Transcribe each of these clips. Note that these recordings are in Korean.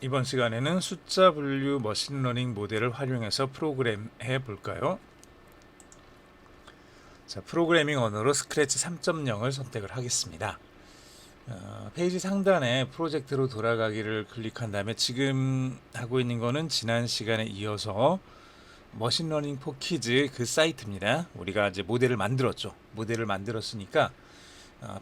이번 시간에는 숫자 분류 머신러닝 모델을 활용해서 프로그램 해볼까요? 자, 프로그래밍 언어로 스크래치 3.0을 선택을 하겠습니다. 페이지 상단에 프로젝트로 돌아가기를 클릭한 다음에 지금 하고 있는 거는 지난 시간에 이어서 머신러닝 포 키즈 그 사이트입니다. 우리가 이제 모델을 만들었죠. 모델을 만들었으니까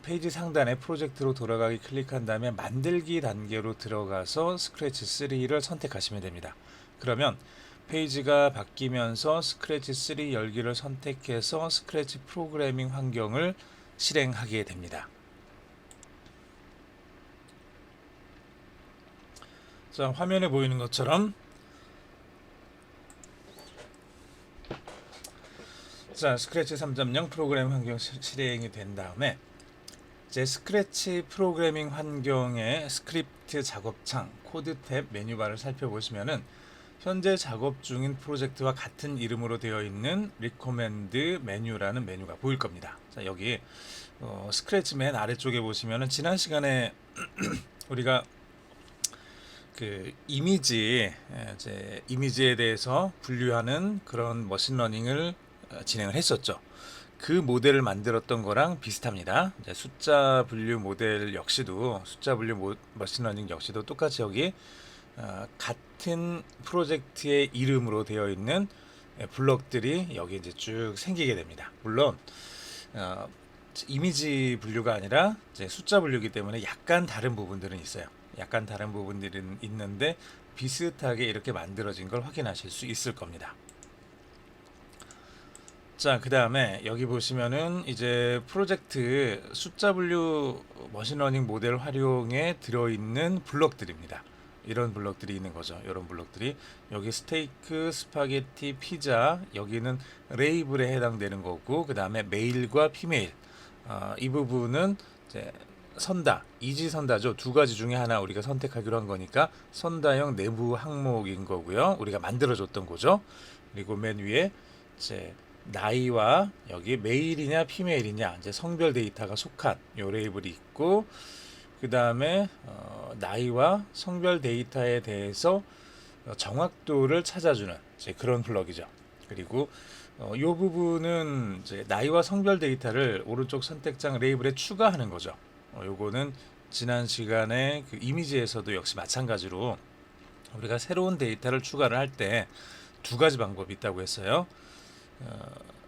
페이지 상단에 프로젝트로 돌아가기 클릭한 다음에 만들기 단계로 들어가서 스크래치 3를 선택하시면 됩니다. 그러면 페이지가 바뀌면서 스크래치 3 열기를 선택해서 스크래치 프로그래밍 환경을 실행하게 됩니다. 자, 화면에 보이는 것처럼 자, 스크래치 3.0 프로그램 환경 실행이 된 다음에 제 스크래치 프로그래밍 환경의 스크립트 작업창 코드 탭 메뉴바를 살펴보시면은 현재 작업 중인 프로젝트와 같은 이름으로 되어 있는 리코멘드 메뉴라는 메뉴가 보일 겁니다. 자, 여기 스크래치 맨 아래쪽에 보시면은 지난 시간에 우리가 그 이미지에 대해서 분류하는 그런 머신러닝을 진행을 했었죠. 그 모델을 만들었던 거랑 비슷합니다. 숫자 분류 모델 역시도 숫자 분류 머신러닝 역시도 똑같이 여기 같은 프로젝트의 이름으로 되어 있는 블럭들이 여기 이제 쭉 생기게 됩니다. 물론 이미지 분류가 아니라 이제 숫자 분류이기 때문에 약간 다른 부분들은 있어요. 약간 다른 부분들은 있는데 비슷하게 이렇게 만들어진 걸 확인하실 수 있을 겁니다. 자, 그 다음에 여기 보시면은 이제 프로젝트 숫자 분류 머신러닝 모델 활용에 들어있는 블럭들입니다. 이런 블럭들이 있는 거죠. 이런 블럭들이 여기 스테이크, 스파게티, 피자, 여기는 레이블에 해당되는 거고, 그 다음에 메일과 피메일, 이 부분은 이제 선다, 이지선다죠. 두 가지 중에 하나 우리가 선택하기로 한 거니까 선다형 내부 항목인 거고요. 우리가 만들어줬던 거죠. 그리고 맨 위에 이제 나이와 여기 메일이냐 피메일이냐 이제 성별 데이터가 속한 요 레이블이 있고, 그 다음에 나이와 성별 데이터에 대해서 정확도를 찾아주는 이제 그런 블럭이죠. 그리고 이 부분은 이제 나이와 성별 데이터를 오른쪽 선택장 레이블에 추가하는 거죠. 요거는 지난 시간에 그 이미지에서도 역시 마찬가지로 우리가 새로운 데이터를 추가를 할 때 두 가지 방법이 있다고 했어요.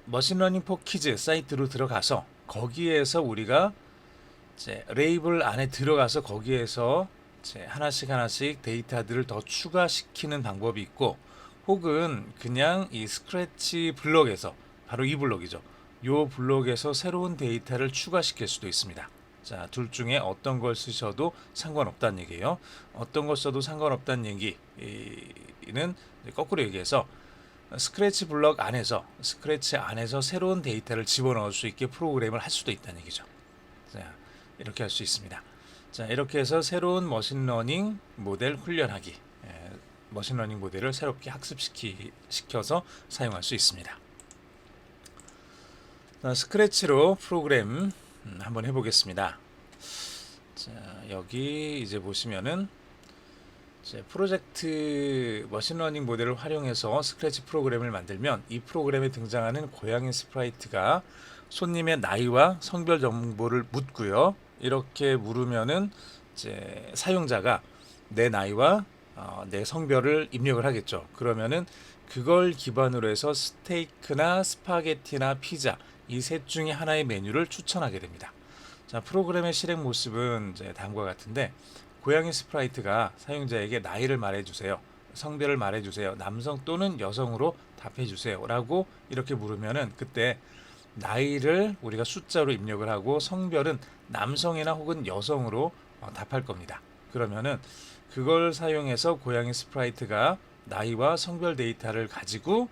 머신러닝 포 키즈 사이트로 들어가서 거기에서 우리가 이제 레이블 안에 들어가서 거기에서 이제 하나씩 데이터들을 더 추가시키는 방법이 있고, 혹은 그냥 이 스크래치 블럭에서 바로 이 블럭이죠. 이 블럭에서 새로운 데이터를 추가시킬 수도 있습니다. 자, 둘 중에 어떤 걸 쓰셔도 상관없다는 얘기예요. 어떤 걸 써도 상관없다는 얘기는 거꾸로 얘기해서 스크래치 블럭 안에서 스크래치 안에서 새로운 데이터를 집어넣을 수 있게 프로그램을 할 수도 있다는 얘기죠. 자, 이렇게 할 수 있습니다. 자, 이렇게 해서 새로운 머신러닝 모델 훈련하기, 머신러닝 모델을 새롭게 학습시켜서 사용할 수 있습니다. 자, 스크래치로 프로그램 한번 해보겠습니다. 자, 여기 이제 보시면은 프로젝트 머신러닝 모델을 활용해서 스크래치 프로그램을 만들면 이 프로그램에 등장하는 고양이 스프라이트가 손님의 나이와 성별 정보를 묻고요. 이렇게 물으면은 이제 사용자가 내 나이와 내 성별을 입력을 하겠죠. 그러면은 그걸 기반으로 해서 스테이크나 스파게티나 피자 이 셋 중에 하나의 메뉴를 추천하게 됩니다. 자, 프로그램의 실행 모습은 이제 다음과 같은데, 고양이 스프라이트가 사용자에게 나이를 말해주세요, 성별을 말해주세요, 남성 또는 여성으로 답해주세요 라고 이렇게 물으면은 그때 나이를 우리가 숫자로 입력을 하고 성별은 남성이나 혹은 여성으로 답할 겁니다. 그러면은 그걸 사용해서 고양이 스프라이트가 나이와 성별 데이터를 가지고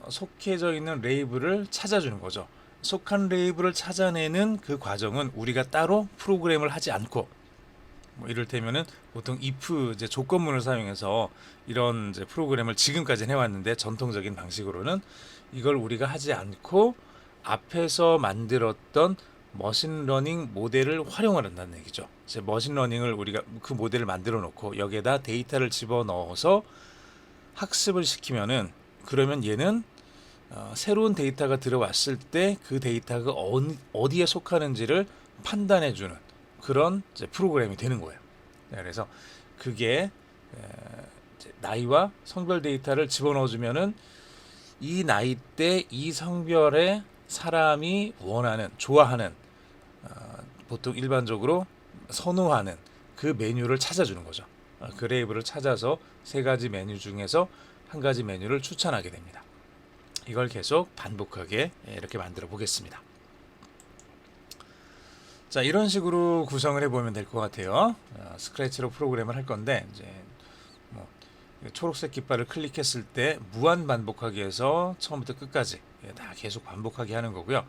속해져 있는 레이블을 찾아주는 거죠. 속한 레이블을 찾아내는 그 과정은 우리가 따로 프로그램을 하지 않고, 이를테면은 보통 if 이제 조건문을 사용해서 이런 이제 프로그램을 지금까지는 해왔는데, 전통적인 방식으로는 이걸 우리가 하지 않고 앞에서 만들었던 머신러닝 모델을 활용을 한다는 얘기죠. 이제 머신러닝을 우리가 그 모델을 만들어 놓고 여기에다 데이터를 집어넣어서 학습을 시키면은 그러면 얘는 새로운 데이터가 들어왔을 때 그 데이터가 어디에 속하는지를 판단해주는 그런 이제 프로그램이 되는 거예요. 그래서 그게 이제 나이와 성별 데이터를 집어넣어주면은 이 나이대 이 성별의 사람이 원하는 좋아하는 보통 일반적으로 선호하는 그 메뉴를 찾아주는 거죠. 그 레이블을 찾아서 세 가지 메뉴 중에서 한 가지 메뉴를 추천하게 됩니다. 이걸 계속 반복하게 이렇게 만들어 보겠습니다. 자, 이런 식으로 구성을 해보면 될 것 같아요. 스크래치로 프로그램을 할 건데 이제 뭐 초록색 깃발을 클릭했을 때 무한 반복하기 해서 처음부터 끝까지 다 계속 반복하게 하는 거고요.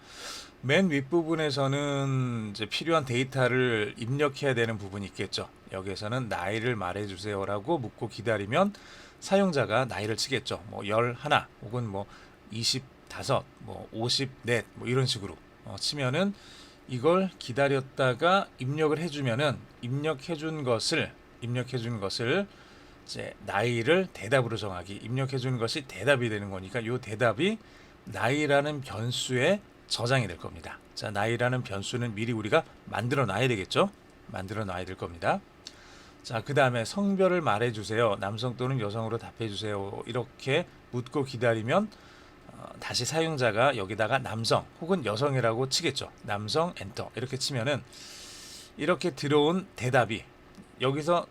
맨 윗부분에서는 이제 필요한 데이터를 입력해야 되는 부분이 있겠죠. 여기에서는 나이를 말해주세요라고 묻고 기다리면 사용자가 나이를 치겠죠. 뭐 11 혹은 뭐 25, 뭐 54, 뭐 이런 식으로 치면은 이걸 기다렸다가 입력을 해주면은 입력해준 것을 이제 나이를 대답으로 정하기 입력해주는 것이 대답이 되는 거니까 이 대답이 나이라는 변수에 저장이 될 겁니다. 자, 나이라는 변수는 미리 우리가 만들어 놔야 되겠죠. 만들어 놔야 될 겁니다. 자, 그 다음에 성별을 말해주세요. 남성 또는 여성으로 답해주세요. 이렇게 묻고 기다리면 다시 사용자가 여기다가 남성 혹은 여성이라고 치겠죠. 남성 엔터 이렇게 치면은 이렇게 들어온 대답이 여기서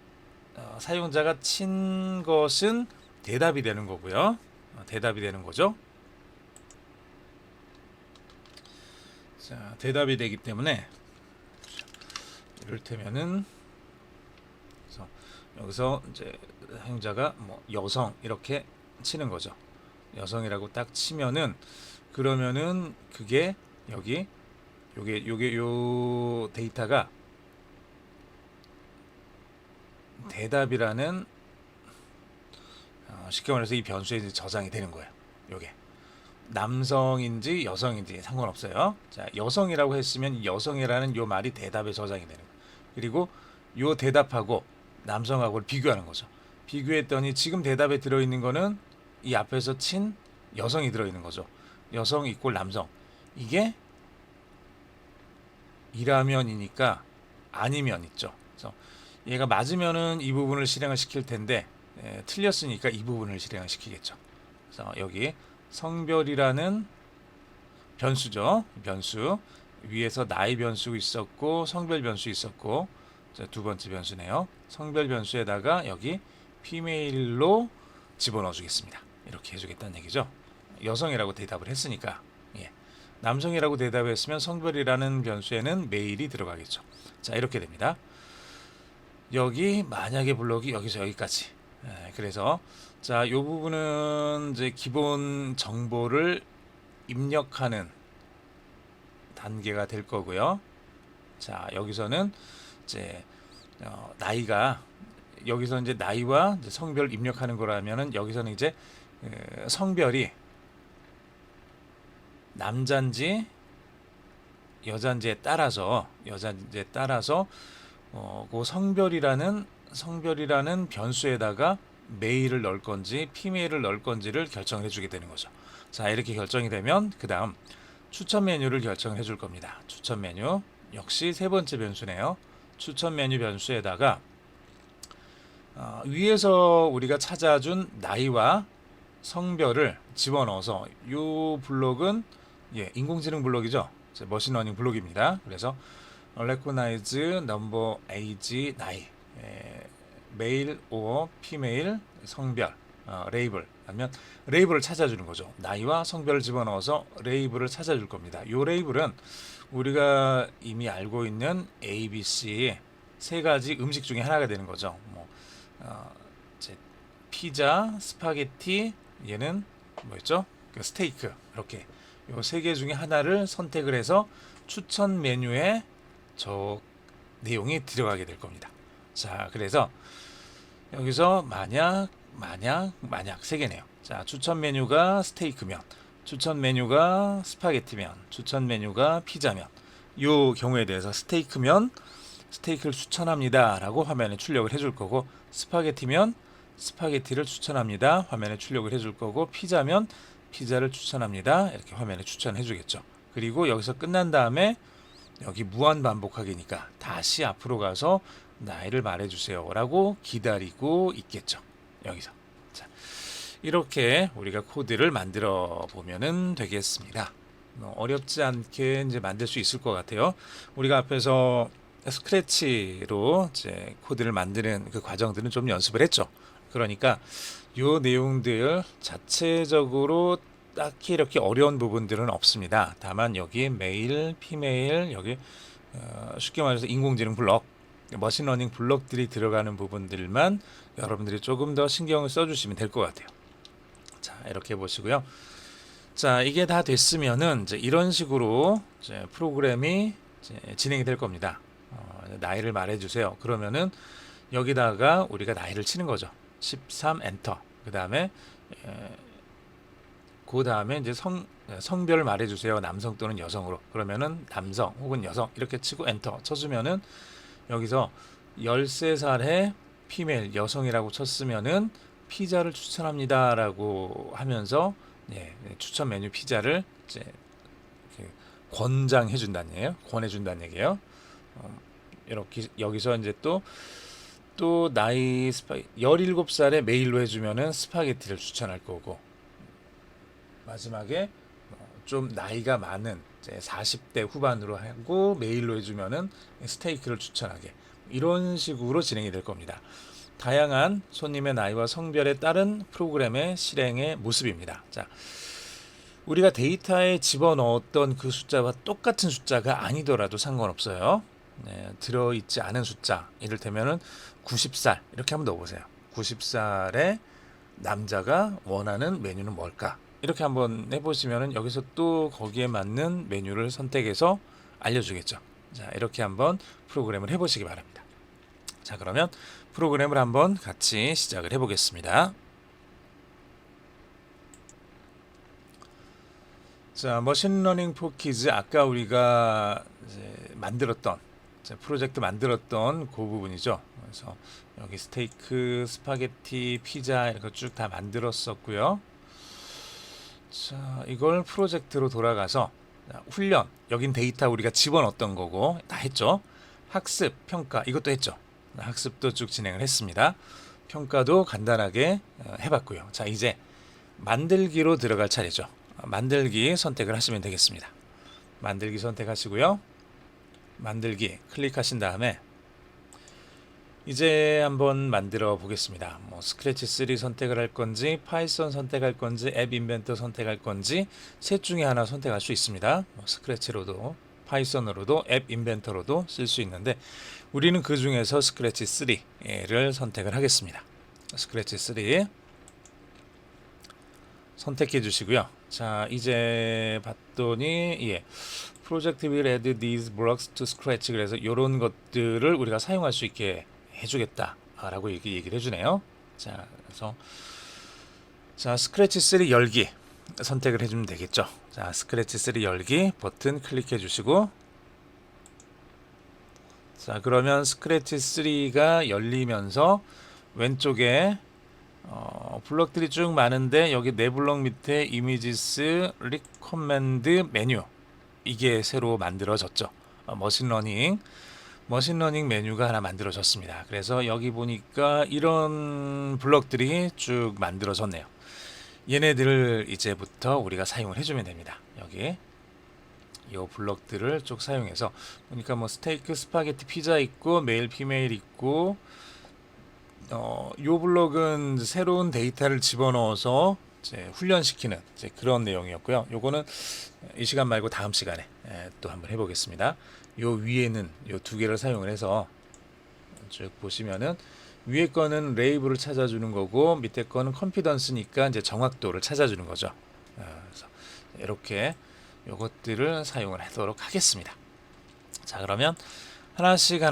사용자가 친 것은 대답이 되는 거고요. 대답이 되는 거죠. 자, 대답이 되기 때문에 이를테면은 여기서 이제 사용자가 뭐 여성 이렇게 치는 거죠. 여성이라고 딱 치면은 그러면은 그게 여기 요 데이터가 대답이라는 쉽게 말해서 이 변수에 이제 저장이 되는 거예요. 요게 남성인지 여성인지 상관없어요. 자, 여성이라고 했으면 여성이라는 요 말이 대답에 저장이 되는 거예요. 그리고 요 대답하고 남성하고를 비교하는 거죠. 비교했더니 지금 대답에 들어있는 거는 이 앞에서 친 여성이 들어있는 거죠. 여성 이꼴 남성. 이게 이라면이니까 아니면 있죠. 그래서 얘가 맞으면은 이 부분을 실행을 시킬 텐데 틀렸으니까 이 부분을 실행을 시키겠죠. 그래서 여기 성별이라는 변수죠. 변수 위에서 나이 변수 있었고 성별 변수 있었고 두 번째 변수네요. 성별 변수에다가 여기 피메일로 집어넣어 주겠습니다. 이렇게 해주겠다는 얘기죠. 여성이라고 대답을 했으니까 남성이라고 대답했으면 성별이라는 변수에는 메일이 들어가겠죠. 자, 이렇게 됩니다. 여기 만약에 블록이 여기서 여기까지. 그래서 자, 이 부분은 이제 기본 정보를 입력하는 단계가 될 거고요. 자, 여기서는 이제 나이가 여기서 이제 나이와 이제 성별 입력하는 거라면은 여기서는 이제 성별이 남잔지 여잔지에 따라서 그 성별이라는 변수에다가 메일을 넣을 건지 피메일을 넣을 건지를 결정을 해주게 되는 거죠. 자, 이렇게 결정이 되면 그 다음 추천 메뉴를 결정을 해줄 겁니다. 추천 메뉴 역시 세 번째 변수네요. 추천 메뉴 변수에다가 위에서 우리가 찾아준 나이와 성별을 집어넣어서 이 블록은 인공지능 블록이죠. 머신러닝 블록입니다. 그래서 recognize number, age, 나이, 메일 or 피메일, 성별, 레이블 아니면 레이블을 찾아주는 거죠. 나이와 성별을 집어넣어서 레이블을 찾아줄 겁니다. 이 레이블은 우리가 이미 알고 있는 A, B, C 세 가지 음식 중에 하나가 되는 거죠. 피자, 스파게티, 얘는 뭐였죠? 스테이크. 이렇게 요 세 개 중에 하나를 선택을 해서 추천 메뉴에 저 내용이 들어가게 될 겁니다. 자, 그래서 여기서 만약 세 개네요. 자, 추천 메뉴가 스테이크면, 추천 메뉴가 스파게티면, 추천 메뉴가 피자면 요 경우에 대해서 스테이크면 스테이크를 추천합니다 라고 화면에 출력을 해줄 거고, 스파게티면 스파게티를 추천합니다 화면에 출력을 해줄 거고, 피자면 피자를 추천합니다 이렇게 화면에 추천해 주겠죠. 그리고 여기서 끝난 다음에 여기 무한 반복하기니까 다시 앞으로 가서 나이를 말해주세요 라고 기다리고 있겠죠. 여기서. 자, 이렇게 우리가 코드를 만들어 보면은 되겠습니다. 어렵지 않게 이제 만들 수 있을 것 같아요. 우리가 앞에서 스크래치로 이제 코드를 만드는 그 과정들은 좀 연습을 했죠. 그러니까 요 내용들 자체적으로 딱히 이렇게 어려운 부분들은 없습니다. 다만 여기 메일, 피메일, 여기 쉽게 말해서 인공지능 블럭, 머신러닝 블럭들이 들어가는 부분들만 여러분들이 조금 더 신경을 써주시면 될 것 같아요. 자, 이렇게 보시고요. 자, 이게 다 됐으면은 이제 이런 식으로 이제 프로그램이 이제 진행이 될 겁니다. 나이를 말해주세요. 그러면은 여기다가 우리가 나이를 치는 거죠. 13 엔터. 그 다음에 이제 성별 말해주세요. 남성 또는 여성으로. 그러면은 남성 혹은 여성 이렇게 치고 엔터 쳐주면은 여기서 13살의 피메일 여성이라고 쳤으면은 피자를 추천합니다라고 하면서 추천 메뉴 피자를 이제 권장해 준다는 얘기예요. 권해 준다는 얘기예요. 이렇게 여기서 이제 또 나이 17살에 메일로 해주면은 스파게티를 추천할 거고, 마지막에 좀 나이가 많은 40대 후반으로 하고 메일로 해주면은 스테이크를 추천하게, 이런 식으로 진행이 될 겁니다. 다양한 손님의 나이와 성별에 따른 프로그램의 실행의 모습입니다. 자, 우리가 데이터에 집어넣었던 그 숫자와 똑같은 숫자가 아니더라도 상관없어요. 들어있지 않은 숫자, 이를테면은 90살 이렇게 한번 넣어보세요. 90살의 남자가 원하는 메뉴는 뭘까? 이렇게 한번 해보시면은 여기서 또 거기에 맞는 메뉴를 선택해서 알려주겠죠. 자, 이렇게 한번 프로그램을 해보시기 바랍니다. 자, 그러면 프로그램을 한번 같이 시작을 해보겠습니다. 자, 머신러닝 포 키즈, 아까 우리가 이제 만들었던 프로젝트 만들었던 그 부분이죠. 그래서 여기 스테이크, 스파게티, 피자 이렇게 쭉 다 만들었었고요. 자, 이걸 프로젝트로 돌아가서 훈련, 여긴 데이터 우리가 집어넣었던 거고 다 했죠. 학습, 평가 이것도 했죠. 학습도 쭉 진행을 했습니다. 평가도 간단하게 해봤고요. 자, 이제 만들기로 들어갈 차례죠. 만들기 선택을 하시면 되겠습니다. 만들기 선택하시고요. 만들기 클릭하신 다음에 이제 한번 만들어 보겠습니다. 스크래치 3 선택을 할 건지, 파이썬 선택할 건지, 앱 인벤터 선택할 건지 셋 중에 하나 선택할 수 있습니다. 스크래치로도, 파이썬으로도, 앱 인벤터로도 쓸 수 있는데 우리는 그 중에서 스크래치 3를 선택을 하겠습니다. 스크래치 3 선택해 주시고요. 자, 이제 봤더니 프로젝트 will add these blocks to scratch, 그래서 이런 것들을 우리가 사용할 수 있게 해주겠다라고 얘기를 해주네요. 자, 그래서 스크래치 3 열기 선택을 해주면 되겠죠. 자, 스크래치 3 열기 버튼 클릭해 주시고, 자, 그러면 스크래치 3가 열리면서 왼쪽에 블럭들이 쭉 많은데 여기 네 블럭 밑에 이미지스 리커멘드 메뉴, 이게 새로 만들어졌죠. 머신러닝 메뉴가 하나 만들어졌습니다. 그래서 여기 보니까 이런 블럭들이 쭉 만들어졌네요. 얘네들을 이제부터 우리가 사용을 해주면 됩니다. 여기 이 블럭들을 쭉 사용해서 보니까 스테이크, 스파게티, 피자 있고 메일, 피메일 있고, 요 블럭은 새로운 데이터를 집어넣어서 이제 훈련시키는 그런 내용이었고요. 요거는 이 시간 말고 다음 시간에 또 한번 해보겠습니다. 요 위에는 요 두 개를 사용을 해서 쭉 보시면은 위에 거는 레이블을 찾아주는 거고 밑에 거는 컨피던스니까 이제 정확도를 찾아주는 거죠. 그래서 이렇게 요것들을 사용을 하도록 하겠습니다. 자, 그러면 하나씩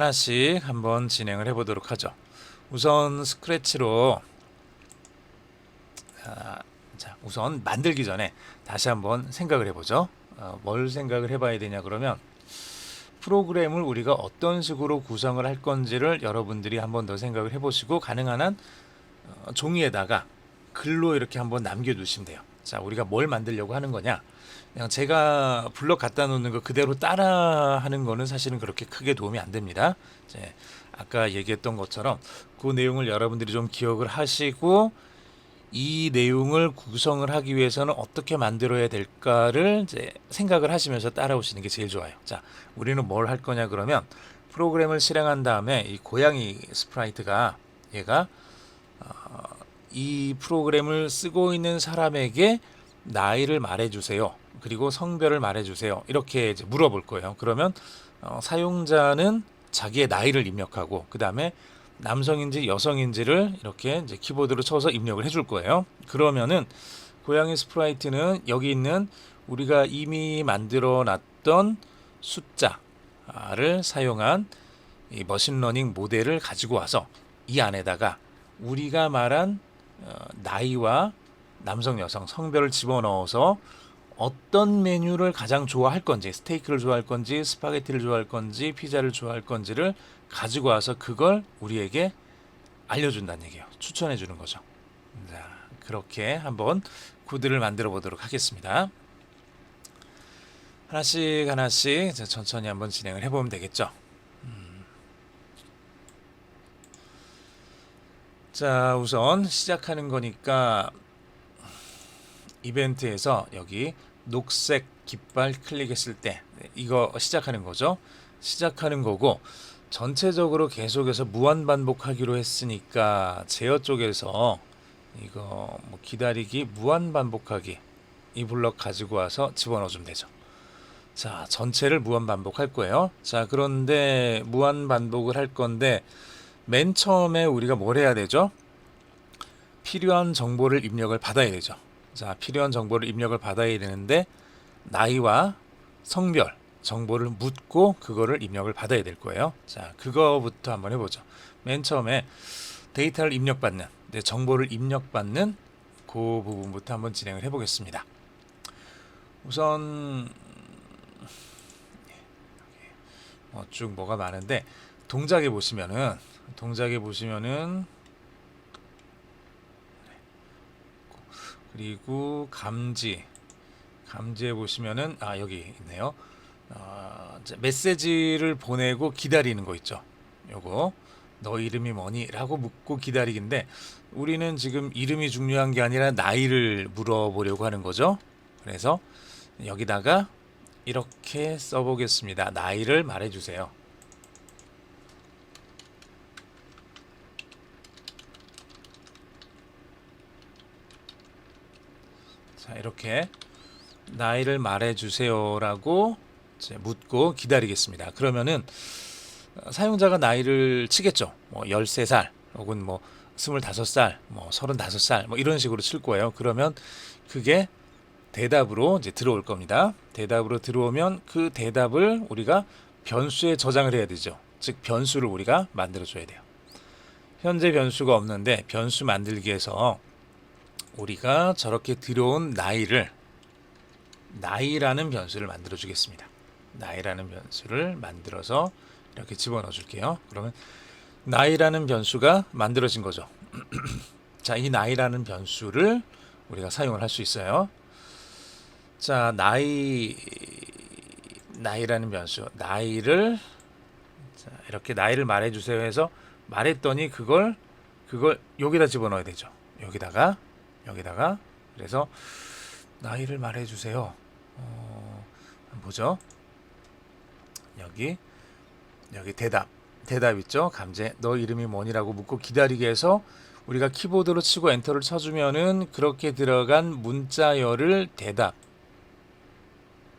한번 진행을 해보도록 하죠. 우선 스크래치로 자, 우선 만들기 전에 다시 한번 생각을 해보죠. 뭘 생각을 해봐야 되냐 그러면 프로그램을 우리가 어떤 식으로 구성을 할 건지를 여러분들이 한번 더 생각을 해보시고 가능한 한 종이에다가 글로 이렇게 한번 남겨두시면 돼요. 자, 우리가 뭘 만들려고 하는 거냐? 그냥 제가 블럭 갖다 놓는 거 그대로 따라 하는 거는 사실은 그렇게 크게 도움이 안 됩니다. 이제 아까 얘기했던 것처럼 그 내용을 여러분들이 좀 기억을 하시고 이 내용을 구성을 하기 위해서는 어떻게 만들어야 될까를 이제 생각을 하시면서 따라오시는 게 제일 좋아요. 자, 우리는 뭘 할 거냐 그러면 프로그램을 실행한 다음에 이 고양이 스프라이트가 얘가 이 프로그램을 쓰고 있는 사람에게 나이를 말해주세요. 그리고 성별을 말해주세요. 이렇게 이제 물어볼 거예요. 그러면 사용자는 자기의 나이를 입력하고 그 다음에 남성인지 여성인지를 이렇게 이제 키보드로 쳐서 입력을 해줄 거예요. 그러면은 고양이 스프라이트는 여기 있는 우리가 이미 만들어 놨던 숫자를 사용한 이 머신러닝 모델을 가지고 와서 이 안에다가 우리가 말한 나이와 남성, 여성, 성별을 집어넣어서 어떤 메뉴를 가장 좋아할 건지, 스테이크를 좋아할 건지, 스파게티를 좋아할 건지, 피자를 좋아할 건지를 가지고 와서 그걸 우리에게 알려준다는 얘기예요. 추천해 주는 거죠. 자, 그렇게 한번 코드를 만들어 보도록 하겠습니다. 하나씩 하나씩 천천히 한번 진행을 해보면 되겠죠. 자, 우선 시작하는 거니까 이벤트에서 여기 녹색 깃발 클릭했을 때 이거 시작하는 거죠. 시작하는 거고 전체적으로 계속해서 무한 반복하기로 했으니까 제어 쪽에서 이거 뭐 기다리기 무한 반복하기 이 블럭 가지고 와서 집어넣어 주면 되죠. 자, 전체를 무한 반복할 거예요. 자, 그런데 무한 반복을 할 건데 맨 처음에 우리가 뭘 해야 되죠? 필요한 정보를 입력을 받아야 되죠. 자, 필요한 정보를 입력을 받아야 되는데 나이와 성별 정보를 묻고 그거를 입력을 받아야 될 거예요. 자, 그거부터 한번 해보죠. 맨 처음에 데이터를 입력받는, 정보를 입력받는 그 부분부터 한번 진행을 해보겠습니다. 우선 쭉 뭐가 많은데 동작에 보시면은 그리고 감지에 보시면은 여기 있네요. 메시지를 보내고 기다리는 거 있죠. 요거 너 이름이 뭐니? 라고 묻고 기다리기인데 우리는 지금 이름이 중요한 게 아니라 나이를 물어보려고 하는 거죠. 그래서 여기다가 이렇게 써보겠습니다. 나이를 말해주세요. 자, 이렇게 나이를 말해주세요라고 묻고 기다리겠습니다. 그러면은 사용자가 나이를 치겠죠. 뭐 13살 혹은 뭐 25살, 뭐 35살 뭐 이런 식으로 칠 거예요. 그러면 그게 대답으로 이제 들어올 겁니다. 대답으로 들어오면 그 대답을 우리가 변수에 저장을 해야 되죠. 즉 변수를 우리가 만들어 줘야 돼요. 현재 변수가 없는데 변수 만들기에서 우리가 저렇게 들어온 나이라는 변수를 만들어 주겠습니다. 나이라는 변수를 만들어서 이렇게 집어넣어 줄게요. 그러면 나이라는 변수가 만들어진 거죠. 자, 이 나이라는 변수를 우리가 사용을 할 수 있어요. 자, 나이라는 변수, 나이를 이렇게 나이를 말해주세요 해서 말했더니 그걸 여기다 집어넣어야 되죠. 여기다가 그래서 나이를 말해주세요. 뭐죠? 여기 대답 있죠. 감제 너 이름이 뭐니라고 묻고 기다리게 해서 우리가 키보드로 치고 엔터를 쳐주면은 그렇게 들어간 문자열을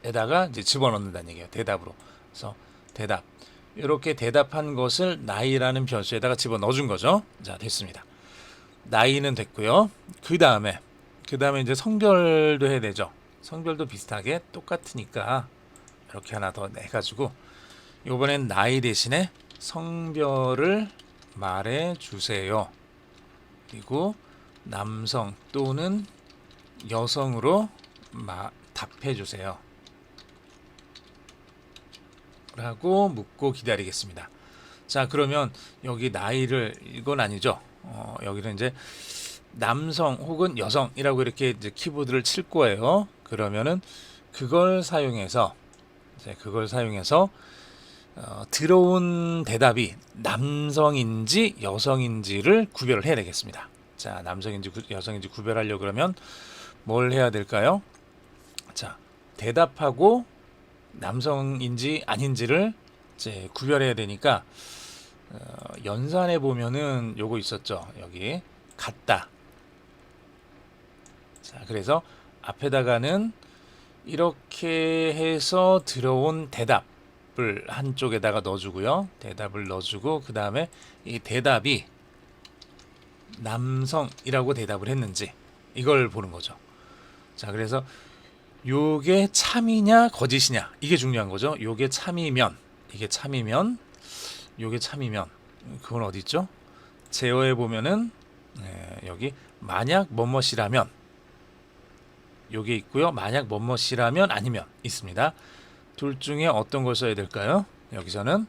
대답에다가 이제 집어넣는다는 얘기예요. 대답으로. 그래서 대답 이렇게 대답한 것을 나이라는 변수에다가 집어넣어준 거죠. 자, 됐습니다. 나이는 됐고요. 그 다음에 이제 성별도 해야 되죠. 성별도 비슷하게 똑같으니까 이렇게 하나 더 내가지고 이번엔 나이 대신에 성별을 말해주세요. 그리고 남성 또는 여성으로 답해주세요. 라고 묻고 기다리겠습니다. 자, 그러면 여기 나이를, 이건 아니죠. 여기는 이제 남성 혹은 여성이라고 이렇게 이제 키보드를 칠 거예요. 그러면은 그걸 사용해서 들어온 대답이 남성인지 여성인지를 구별을 해야 되겠습니다. 자, 남성인지 여성인지 구별하려고 그러면 뭘 해야 될까요? 자, 대답하고 남성인지 아닌지를 이제 구별해야 되니까 연산해 보면은 요거 있었죠. 여기 같다. 자, 그래서 앞에다가는 이렇게 해서 들어온 대답을 한쪽에다가 넣어주고요. 대답을 넣어주고 그 다음에 이 대답이 남성이라고 대답을 했는지 이걸 보는 거죠. 자, 그래서 요게 참이냐 거짓이냐 이게 중요한 거죠. 요게 참이면 그건 어디 있죠? 제어해 보면은 여기 만약 뭐뭐이라면 요게 있고요. 만약 뭐뭐이라면 아니면 있습니다. 둘 중에 어떤 걸 써야 될까요? 여기서는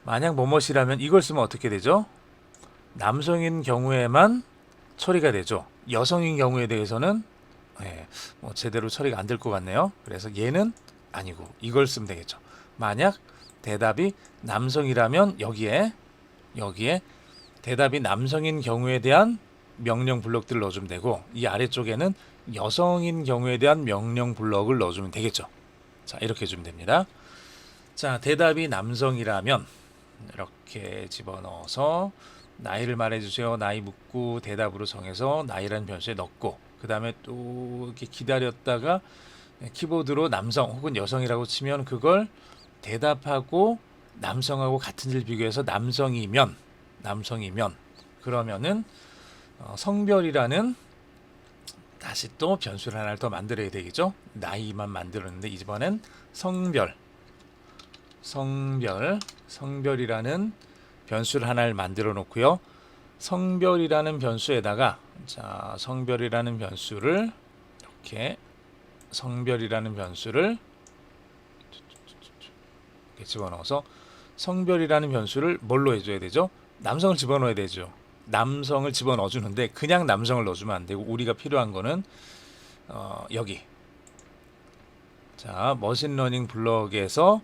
만약 뭐뭐이라면 이걸 쓰면 어떻게 되죠? 남성인 경우에만 처리가 되죠. 여성인 경우에 대해서는 뭐 제대로 처리가 안 될 것 같네요. 그래서 얘는 아니고 이걸 쓰면 되겠죠. 만약 대답이 남성이라면 여기에 대답이 남성인 경우에 대한 명령 블록들을 넣어주면 되고 이 아래쪽에는 여성인 경우에 대한 명령 블록을 넣어주면 되겠죠. 자, 이렇게 해주면 됩니다. 자, 대답이 남성이라면 이렇게 집어넣어서 나이를 말해주세요. 나이 묻고 대답으로 정해서 나이라는 변수에 넣고 그 다음에 또 이렇게 기다렸다가 키보드로 남성 혹은 여성이라고 치면 그걸 대답하고 남성하고 같은지를 비교해서 남성이면 그러면은 성별이라는 다시 또 변수를 하나를 더 만들어야 되겠죠. 나이만 만들었는데 이번엔 성별이라는 변수를 하나를 만들어 놓고요. 성별이라는 변수에다가 성별이라는 변수를 이렇게 집어넣어서 성별이라는 변수를 뭘로 해줘야 되죠? 남성을 집어넣어야 되죠. 남성을 집어넣어 주는데 그냥 남성을 넣어주면 안 되고 우리가 필요한 거는 여기 머신러닝 블럭에서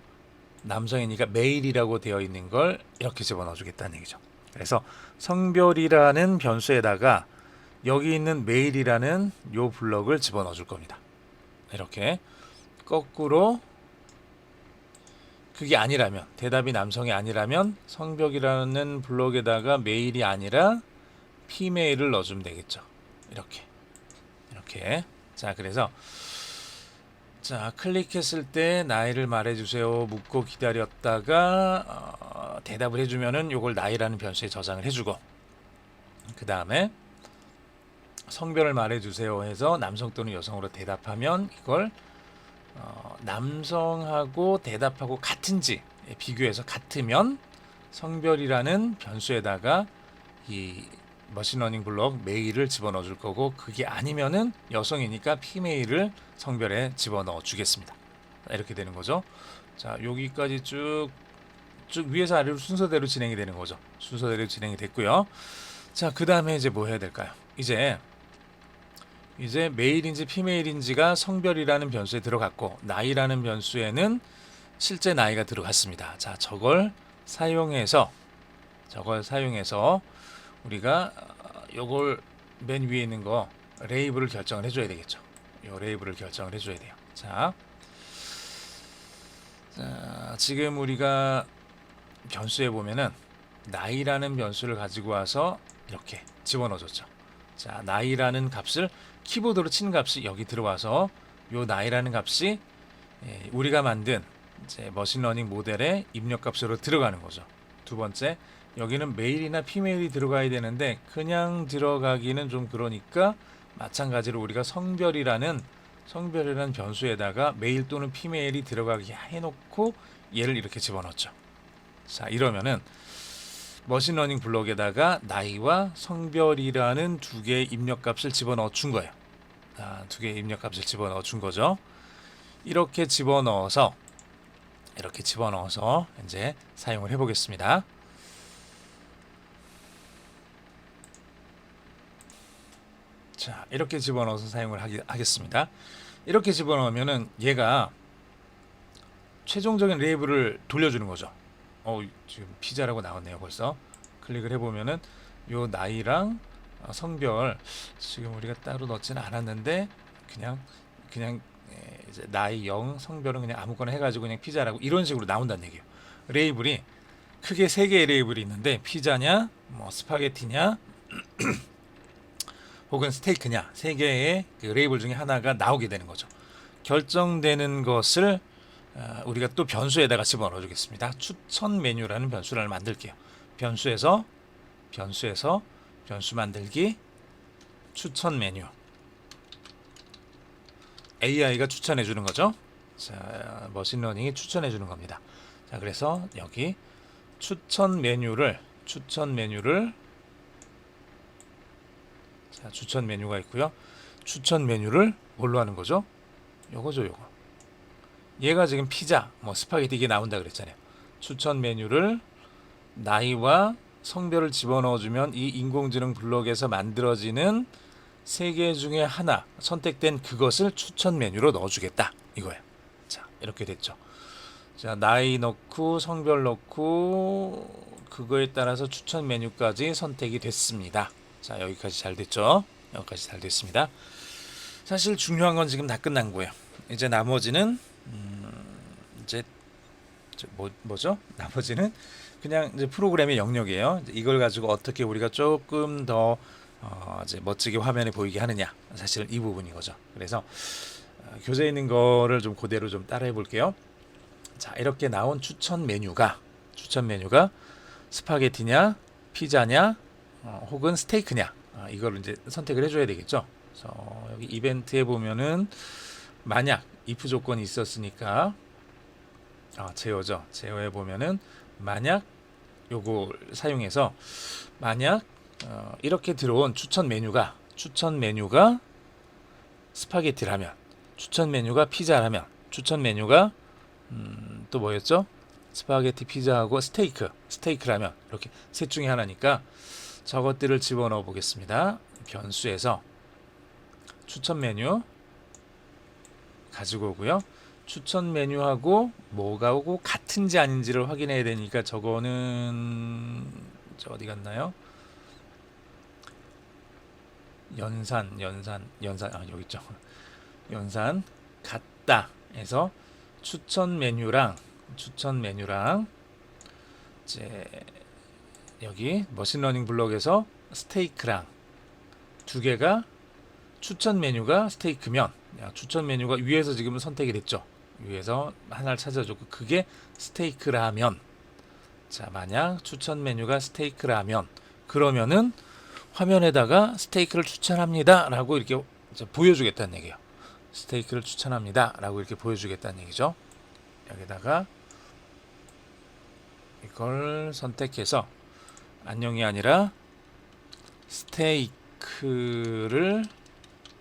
남성이니까 메일이라고 되어 있는 걸 이렇게 집어넣어 주겠다는 얘기죠. 그래서 성별이라는 변수에다가 여기 있는 메일이라는 요 블럭을 집어넣어 줄 겁니다. 이렇게 거꾸로 그게 아니라면 대답이 남성이 아니라면 성별이라는 블록에다가 메일이 아니라 피메일을 넣어주면 되겠죠. 이렇게 자, 그래서 클릭했을 때 나이를 말해주세요 묻고 기다렸다가 대답을 해주면은 요걸 나이라는 변수에 저장을 해주고 그 다음에 성별을 말해주세요 해서 남성 또는 여성으로 대답하면 이걸 남성하고 대답하고 같은지 비교해서 같으면 성별이라는 변수에다가 이 머신러닝 블록 메일을 집어넣어 줄 거고 그게 아니면은 여성이니까 피메일을 성별에 집어넣어 주겠습니다. 이렇게 되는 거죠. 자, 여기까지 쭉 위에서 아래로 순서대로 진행이 되는 거죠. 순서대로 진행이 됐고요. 자, 그 다음에 이제 뭐 해야 될까요? 이제 메일인지 피메일인지가 성별이라는 변수에 들어갔고 나이라는 변수에는 실제 나이가 들어갔습니다. 자, 저걸 사용해서 우리가 요걸 맨 위에 있는 거 레이블을 결정을 해줘야 되겠죠. 요 레이블을 결정을 해줘야 돼요. 자, 지금 우리가 변수에 보면은 나이라는 변수를 가지고 와서 이렇게 집어넣어줬죠. 자, 나이라는 값을 키보드로 치는 값이 여기 들어와서 요 나이라는 값이 우리가 만든 이제 머신러닝 모델의 입력값으로 들어가는 거죠. 두 번째, 여기는 메일이나 피메일이 들어가야 되는데 그냥 들어가기는 좀 그러니까 마찬가지로 우리가 성별이라는 변수에다가 메일 또는 피메일이 들어가게 해놓고 얘를 이렇게 집어넣죠. 자, 이러면은 머신러닝 블록에다가 나이와 성별이라는 두 개의 입력값을 집어넣어 준 거예요. 두 개의 입력값을 집어넣어 준 거죠. 이렇게 집어넣어서 이렇게 집어넣어서 이제 사용을 해 보겠습니다. 자, 이렇게 집어넣어서 사용을 하겠습니다. 이렇게 집어넣으면은 얘가 최종적인 레이블을 돌려주는 거죠. 지금 피자라고 나왔네요. 벌써 클릭을 해보면은 요 나이랑 성별 지금 우리가 따로 넣지는 않았는데 그냥 이제 나이 0 성별은 그냥 아무거나 해가지고 그냥 피자라고 이런 식으로 나온다는 얘기예요. 레이블이 크게 세 개의 레이블이 있는데 피자냐 뭐 스파게티냐 혹은 스테이크냐 세 개의 그 레이블 중에 하나가 나오게 되는 거죠. 결정되는 것을 우리가 또 변수에다가 집어넣어 주겠습니다. 추천 메뉴라는 변수를 만들게요. 변수 만들기 추천 메뉴 AI가 추천해 주는 거죠. 자, 머신러닝이 추천해 주는 겁니다. 자, 그래서 여기 추천 메뉴를 자, 추천 메뉴가 있고요. 추천 메뉴를 뭘로 하는 거죠? 요거죠, 요거. 얘가 지금 피자, 뭐 스파게티 이게 나온다 그랬잖아요. 추천 메뉴를 나이와 성별을 집어넣어주면 이 인공지능 블록에서 만들어지는 세 개 중에 하나 선택된 그것을 추천 메뉴로 넣어주겠다 이거예요. 자, 이렇게 됐죠. 자, 나이 넣고 성별 넣고 그거에 따라서 추천 메뉴까지 선택이 됐습니다. 자, 여기까지 잘 됐죠. 여기까지 잘 됐습니다. 사실 중요한 건 지금 다 끝난 거예요. 이제 나머지는 이제 뭐죠? 나머지는 그냥 이제 프로그램의 영역이에요. 이걸 가지고 어떻게 우리가 조금 더 이제 멋지게 화면에 보이게 하느냐, 사실은 이 부분인 거죠. 그래서 교재에 있는 거를 좀 그대로 좀 따라해 볼게요. 자, 이렇게 나온 추천 메뉴가 스파게티냐, 피자냐, 혹은 스테이크냐, 이걸 이제 선택을 해줘야 되겠죠. 그래서 여기 이벤트에 보면은 만약 if 조건이 있었으니까 제어죠. 제어에 보면은 만약 요거 사용해서 만약 이렇게 들어온 추천 메뉴가 스파게티라면, 추천 메뉴가 피자라면, 추천 메뉴가 또 뭐였죠? 스파게티, 피자하고 스테이크라면 이렇게 셋 중에 하나니까 저것들을 집어넣어 보겠습니다. 변수에서 추천 메뉴 가지고 오고요. 추천 메뉴하고 뭐가 오고 같은지 아닌지를 확인해야 되니까 저거는 어디 갔나요? 연산 여기 있죠. 연산 같다 해서 추천 메뉴랑 이제 여기 머신러닝 블록에서 스테이크랑 두 개가 추천 메뉴가 스테이크면 추천 메뉴가 위에서 지금 선택이 됐죠. 위에서 하나를 찾아줬고 그게 스테이크라면, 자, 만약 추천 메뉴가 스테이크라면 그러면은 화면에다가 스테이크를 추천합니다 라고 이렇게 보여주겠다는 얘기예요. 스테이크를 추천합니다 라고 이렇게 보여주겠다는 얘기죠. 여기다가 이걸 선택해서 안녕이 아니라 스테이크를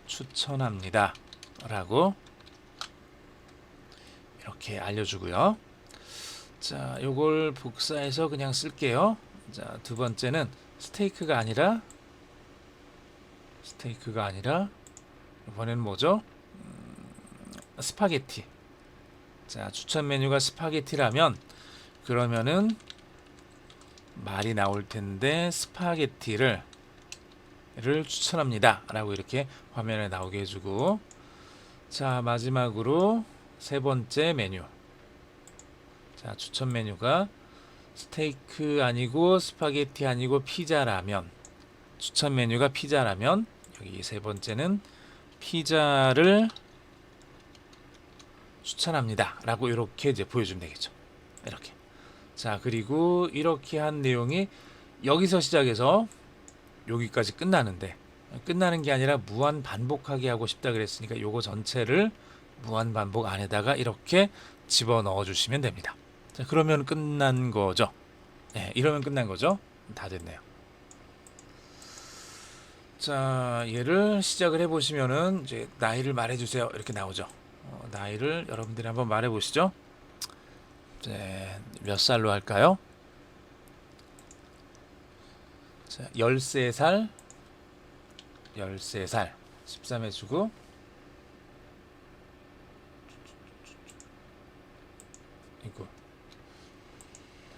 추천합니다 라고 이렇게 알려주고요. 자, 요걸 복사해서 그냥 쓸게요. 자, 두 번째는 스테이크가 아니라 이번에는 뭐죠? 스파게티. 자, 추천 메뉴가 스파게티라면 그러면은 말이 나올 텐데 스파게티를 추천합니다 라고 이렇게 화면에 나오게 해주고, 자, 마지막으로 세 번째 메뉴. 자, 추천 메뉴가 스테이크 아니고 스파게티 아니고 피자라면, 추천 메뉴가 피자라면 여기 세 번째는 피자를 추천합니다 라고 이렇게 이제 보여주면 되겠죠. 이렇게. 자, 그리고 이렇게 한 내용이 여기서 시작해서 여기까지 끝나는데, 끝나는 게 아니라 무한 반복하게 하고 싶다 그랬으니까 요거 전체를 무한 반복 안에다가 이렇게 집어넣어 주시면 됩니다. 자, 그러면 끝난 거죠. 네, 이러면 끝난 거죠. 다 됐네요. 자, 얘를 시작을 해 보시면은 이제 나이를 말해 주세요 이렇게 나오죠. 나이를 여러분들이 한번 말해 보시죠. 이제 몇 살로 할까요? 자, 13살 13 해주고, 이거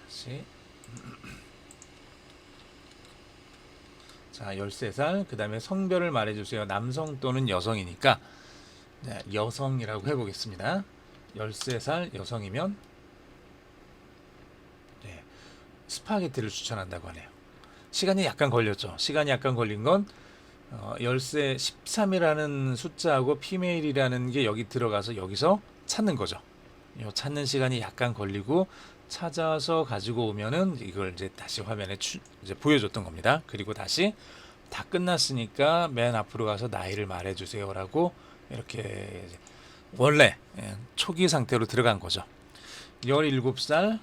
다시 자 13살, 그 다음에 성별을 말해주세요. 남성 또는 여성이니까 네, 여성이라고 해보겠습니다. 13살 여성이면 네, 스파게티를 추천한다고 하네요. 시간이 약간 걸렸죠. 시간이 약간 걸린 건 13, 13이라는 숫자하고 피메일이라는 게 여기 들어가서 여기서 찾는 거죠. 요 찾는 시간이 약간 걸리고 찾아서 가지고 오면은 이걸 이제 다시 화면에 이제 보여줬던 겁니다. 그리고 다시 다 끝났으니까 맨 앞으로 가서 나이를 말해주세요라고 이렇게 원래 초기 상태로 들어간 거죠. 17살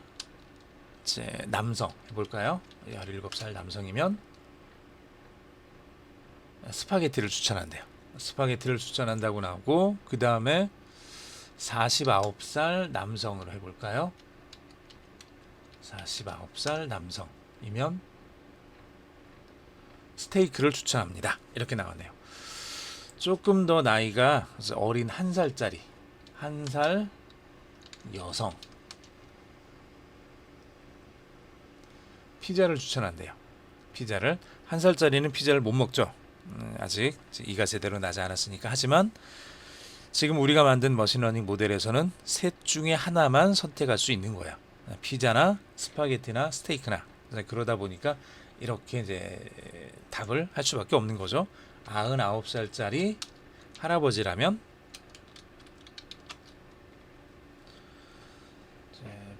남성 해볼까요? 17살 남성이면 스파게티를 추천한대요. 스파게티를 추천한다고 나오고, 그 다음에 49살 남성으로 해볼까요? 49살 남성이면 스테이크를 추천합니다. 이렇게 나왔네요. 조금 더 나이가 어린 1살짜리 1살 여성 피자를 추천한대요. 피자를 1살짜리는 피자를 못 먹죠. 아직 이가 제대로 나지 않았으니까. 하지만 지금 우리가 만든 머신러닝 모델에서는 셋 중에 하나만 선택할 수 있는 거예요. 피자나 스파게티나 스테이크나. 그러다 보니까 이렇게 이제 답을 할 수밖에 없는 거죠. 99살짜리 할아버지라면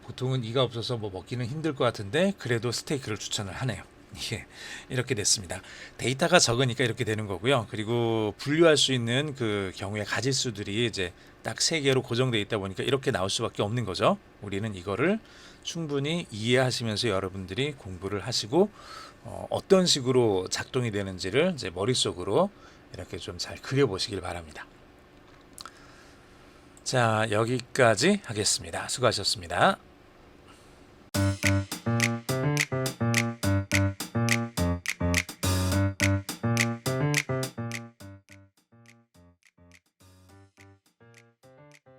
보통은 이가 없어서 뭐 먹기는 힘들 것 같은데 그래도 스테이크를 추천을 하네요. 예, 이렇게 됐습니다. 데이터가 적으니까 이렇게 되는 거고요. 그리고 분류할 수 있는 그 경우의 가짓수들이 이제 딱 3개로 고정되어 있다 보니까 이렇게 나올 수밖에 없는 거죠. 우리는 이거를 충분히 이해하시면서 여러분들이 공부를 하시고 어떤 식으로 작동이 되는지를 이제 머릿속으로 이렇게 좀 잘 그려보시길 바랍니다. 자, 여기까지 하겠습니다. 수고하셨습니다.